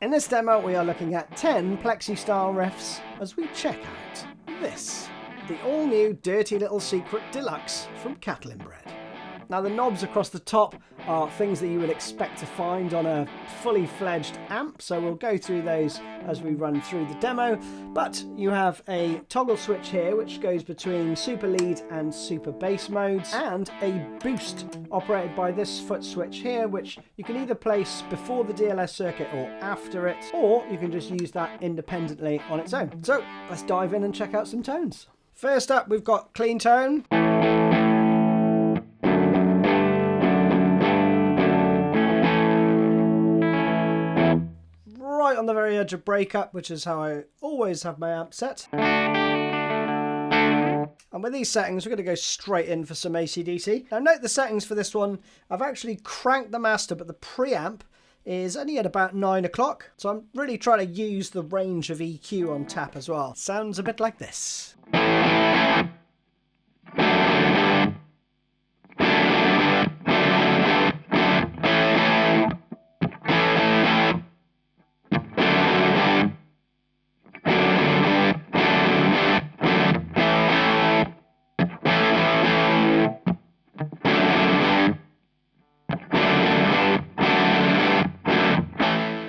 In this demo we are looking at 10 Plexi style riffs as we check out this, the all new Dirty Little Secret Deluxe from Catalinbread. Now the knobs across the top are things that you would expect to find on a fully fledged amp, so we'll go through those as we run through the demo, but you have a toggle switch here which goes between super lead and super bass modes, and a boost operated by this foot switch here, which you can either place before the DLS circuit or after it, or you can just use that independently on its own. So let's dive in and check out some tones. First up we've got clean tone. Right on the very edge of breakup, which is how I always have my amp set. And with these settings, we're going to go straight in for some AC/DC. Now note the settings for this one. I've actually cranked the master, but the preamp is only at about 9 o'clock. So I'm really trying to use the range of EQ on tap as well. Sounds a bit like this.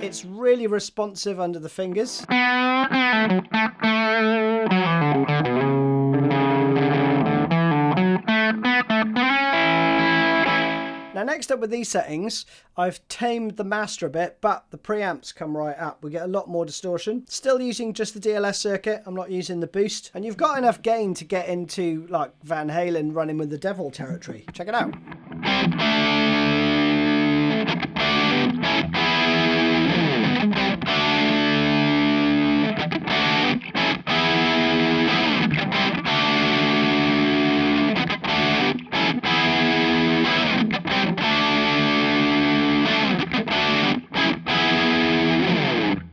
It's really responsive under the fingers. Now next up with these settings, I've tamed the master a bit, but the preamps come right up. We get a lot more distortion. Still using just the DLS circuit, I'm not using the boost. And you've got enough gain to get into like Van Halen Running with the Devil territory. Check it out.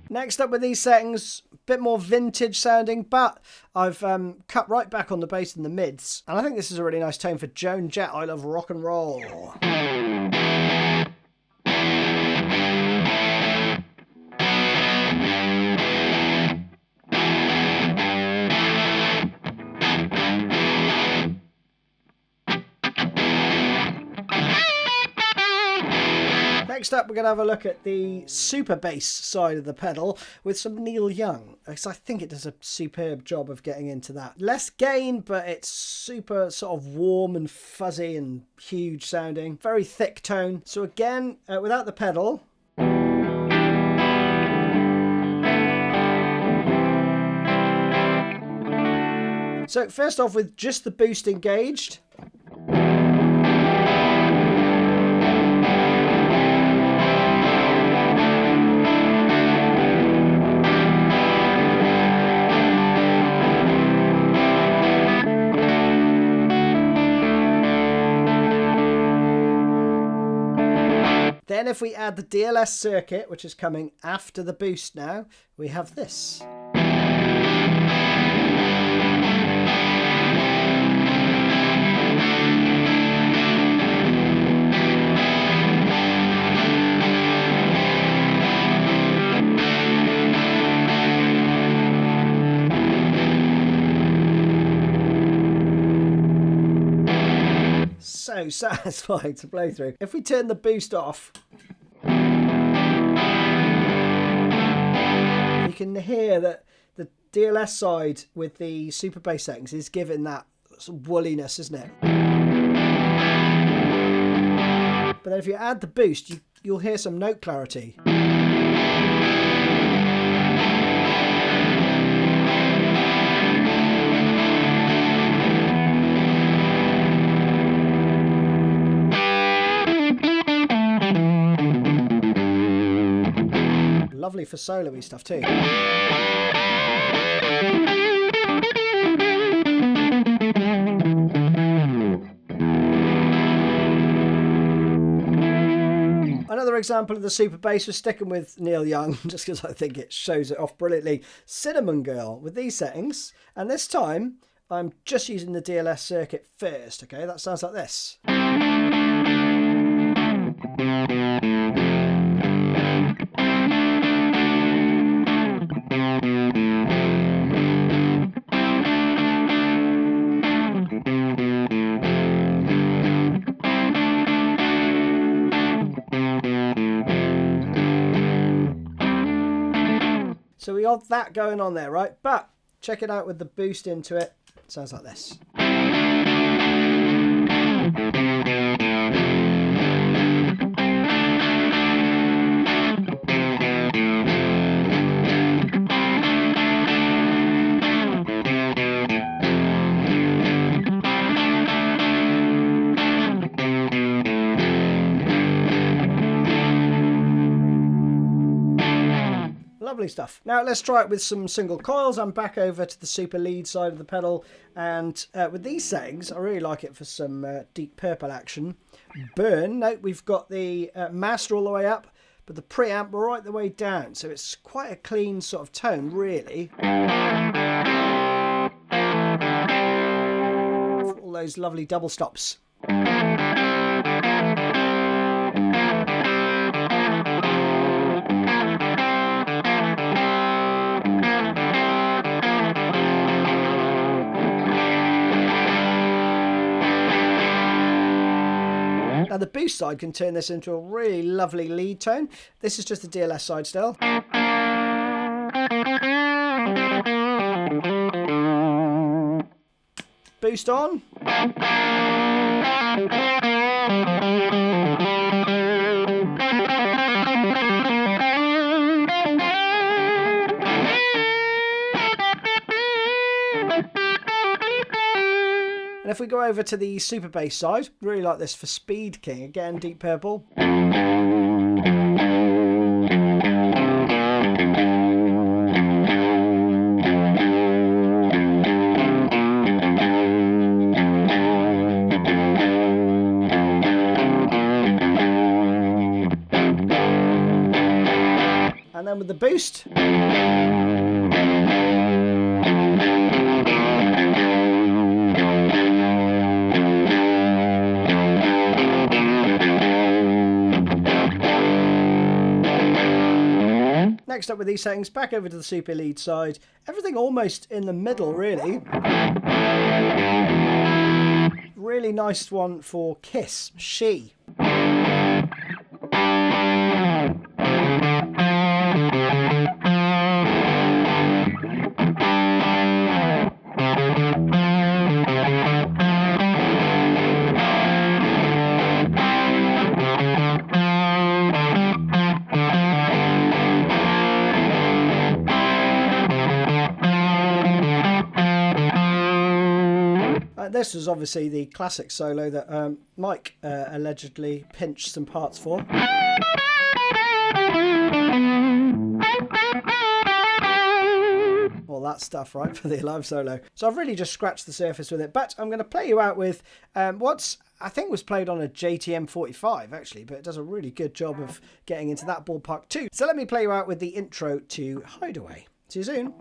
Next up with these settings, a bit more vintage sounding, but I've cut right back on the bass and the mids. And I think this is a really nice tone for Joan, Jett, I Love Rock and Roll. Next up, we're going to have a look at the super bass side of the pedal with some Neil Young, because I think it does a superb job of getting into that. Less gain, but it's super sort of warm and fuzzy and huge sounding. Very thick tone. So again, without the pedal. So first off with just the boost engaged. Then if we add the DLS circuit, which is coming after the boost now, we have this. So satisfying to blow through. If we turn the boost off, you can hear that the DLS side with the super bass settings is giving that sort of woolliness, isn't it? But then if you add the boost, you'll hear some note clarity. Lovely for solo-y stuff too. Another example of the super bass was sticking with Neil Young, just because I think it shows it off brilliantly. Cinnamon Girl with these settings, and this time I'm just using the DLS circuit first. Okay, that sounds like this. we got that going on there, right? But check it out with the boost into it. Sounds like this. Lovely stuff. Now let's try it with some single coils. I'm back over to the super lead side of the pedal, and with these settings I really like it for some deep purple action. Burn, note we've got the master all the way up but the preamp right the way down, so it's quite a clean sort of tone really. All those lovely double stops. Now the boost side can turn this into a really lovely lead tone. This is just the DLS side still. Boost on. And if we go over to the super bass side, really like this for Speed King, again deep purple. And then with the boost. Next up with these settings, back over to the super lead side. Everything almost in the middle, really. Really nice one for Kiss, She. This was obviously the classic solo that Mike allegedly pinched some parts for. All that stuff, right, for the live solo. So I've really just scratched the surface with it, but I'm going to play you out with what's, I think was played on a JTM 45 actually, but it does a really good job of getting into that ballpark too. So let me play you out with the intro to Hideaway. See you soon.